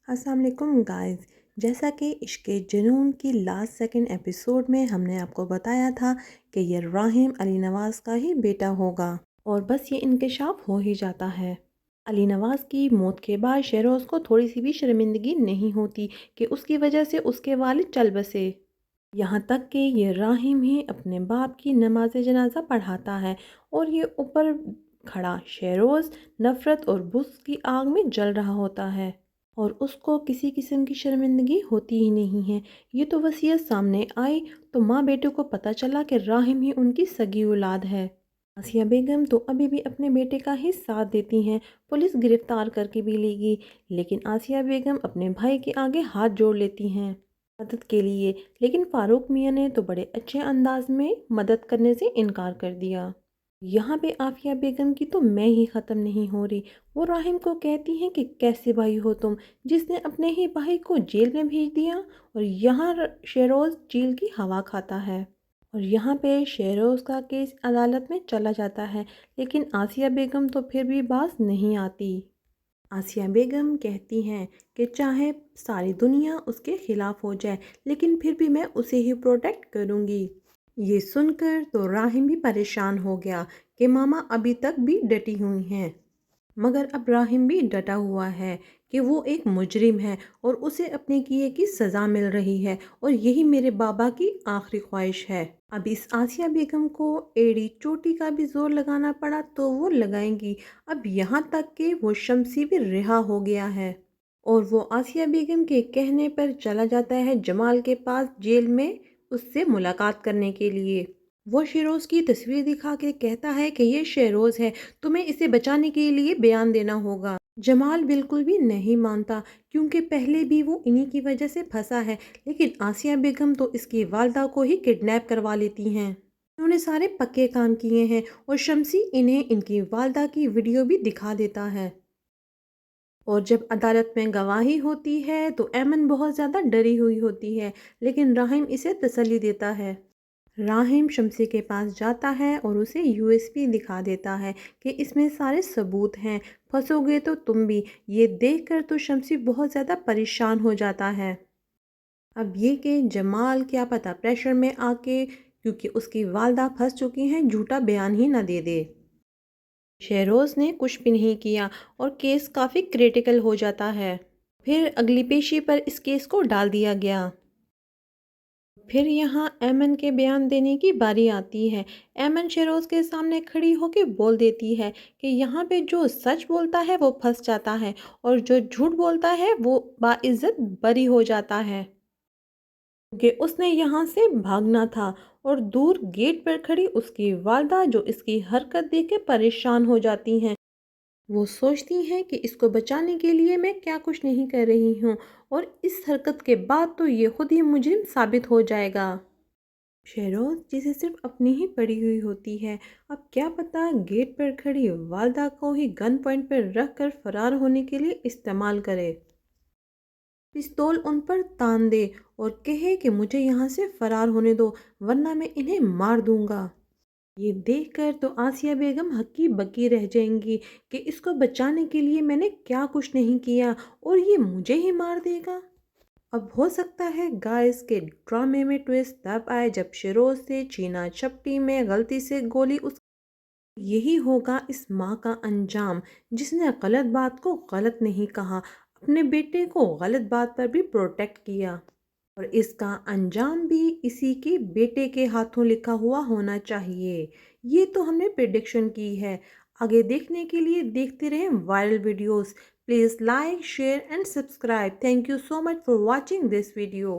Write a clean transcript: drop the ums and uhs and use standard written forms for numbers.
अस्सलाम वालेकुम गाइस। जैसा कि इश्क जुनून की लास्ट सेकंड एपिसोड में हमने आपको बताया था कि ये राहिम अली नवाज़ का ही बेटा होगा और बस ये इंकशाफ हो ही जाता है। अली नवाज़ की मौत के बाद शहरोज़ को थोड़ी सी भी शर्मिंदगी नहीं होती कि उसकी वजह से उसके वालिद चल बसे। यहाँ तक कि ये राहिम ही अपने बाप की नमाज जनाजा पढ़ाता है और ये ऊपर खड़ा शहरोज़ नफ़रत और बुग़्ज़ की आग में जल रहा होता है और उसको किसी किस्म की शर्मिंदगी होती ही नहीं है। ये तो वसीयत सामने आई तो माँ बेटे को पता चला कि राहिम ही उनकी सगी औलाद है। आसिया बेगम तो अभी भी अपने बेटे का ही साथ देती हैं। पुलिस गिरफ्तार करके भी लेगी, लेकिन आसिया बेगम अपने भाई के आगे हाथ जोड़ लेती हैं मदद के लिए। लेकिन फारूक मियाँ ने तो बड़े अच्छे अंदाज में मदद करने से इनकार कर दिया। यहाँ पे आफिया बेगम की तो मैं ही ख़त्म नहीं हो रही। वो राहिम को कहती हैं कि कैसे भाई हो तुम, जिसने अपने ही भाई को जेल में भेज दिया और यहाँ शेरोज़ जेल की हवा खाता है। और यहाँ पे शेरोज़ का केस अदालत में चला जाता है, लेकिन आसिया बेगम तो फिर भी बाज नहीं आती। आसिया बेगम कहती हैं कि चाहे सारी दुनिया उसके ख़िलाफ़ हो जाए, लेकिन फिर भी मैं उसे ही प्रोटेक्ट करूँगी। ये सुनकर तो राहिम भी परेशान हो गया कि मामा अभी तक भी डटी हुई हैं, मगर अब राहिम भी डटा हुआ है कि वो एक मुजरिम है और उसे अपने किए की सज़ा मिल रही है और यही मेरे बाबा की आखिरी ख्वाहिश है। अब इस आसिया बेगम को एड़ी चोटी का भी जोर लगाना पड़ा तो वो लगाएंगी। अब यहाँ तक कि वो शमसी भी रिहा हो गया है और वो आसिया बेगम के कहने पर चला जाता है जमाल के पास जेल में उससे मुलाकात करने के लिए। वो शेरोज़ की तस्वीर दिखा के कहता है कि ये शेरोज़ है, तुम्हें इसे बचाने के लिए बयान देना होगा। जमाल बिल्कुल भी नहीं मानता क्योंकि पहले भी वो इन्हीं की वजह से फंसा है, लेकिन आसिया बेगम तो इसकी वालदा को ही किडनैप करवा लेती हैं। उन्होंने सारे पक्के काम किए हैं और शमसी इन्हें इनकी वालदा की वीडियो भी दिखा देता है। और जब अदालत में गवाही होती है तो ऐमन बहुत ज़्यादा डरी हुई होती है, लेकिन राहिम इसे तसल्ली देता है। राहिम शमसी के पास जाता है और उसे यूएसपी दिखा देता है कि इसमें सारे सबूत हैं, फंसोगे तो तुम भी। ये देखकर तो शमसी बहुत ज़्यादा परेशान हो जाता है। अब ये कि जमाल क्या पता प्रेशर में आके, क्योंकि उसकी वालदा फंस चुकी हैं, झूठा बयान ही ना दे दे। शहरोज़ ने कुछ भी नहीं किया और केस काफ़ी क्रिटिकल हो जाता है। फिर अगली पेशी पर इस केस को डाल दिया गया। फिर यहाँ ऐमन के बयान देने की बारी आती है। ऐमन शेरोज़ के सामने खड़ी होकर बोल देती है कि यहाँ पे जो सच बोलता है वो फंस जाता है और जो झूठ बोलता है वो बाइज़्ज़त बरी हो जाता है। कि उसने यहाँ से भागना था और दूर गेट पर खड़ी उसकी वालदा जो इसकी हरकत देख के परेशान हो जाती हैं। वो सोचती हैं कि इसको बचाने के लिए मैं क्या कुछ नहीं कर रही हूँ और इस हरकत के बाद तो ये खुद ही मुजरिम साबित हो जाएगा। शेरोज़ जिसे सिर्फ अपनी ही पड़ी हुई होती है, अब क्या पता गेट पर खड़ी वालदा को ही गन पॉइंट पर रख कर फरार होने के लिए इस्तेमाल करे। पिस्तौल उन पर तान दे और कहे कि मुझे यहाँ से फरार होने दो वरना मैं इन्हें मार दूंगा। ये देखकर तो आसिया बेगम हक्की बक्की रह जाएंगी कि इसको बचाने के लिए मैंने क्या कुछ नहीं किया और ये मुझे ही मार देगा। अब हो सकता है गाइस के ड्रामे में ट्विस्ट तब आए जब शेरोज से चीना चप्पी में गलती से गोली उस यही होगा इस माँ का अंजाम जिसने गलत बात को गलत नहीं कहा, अपने बेटे को गलत बात पर भी प्रोटेक्ट किया और इसका अंजाम भी इसी के बेटे के हाथों लिखा हुआ होना चाहिए। ये तो हमने प्रिडिक्शन की है। आगे देखने के लिए देखते रहें viral videos. Please like share and subscribe. Thank you so much for watching this video.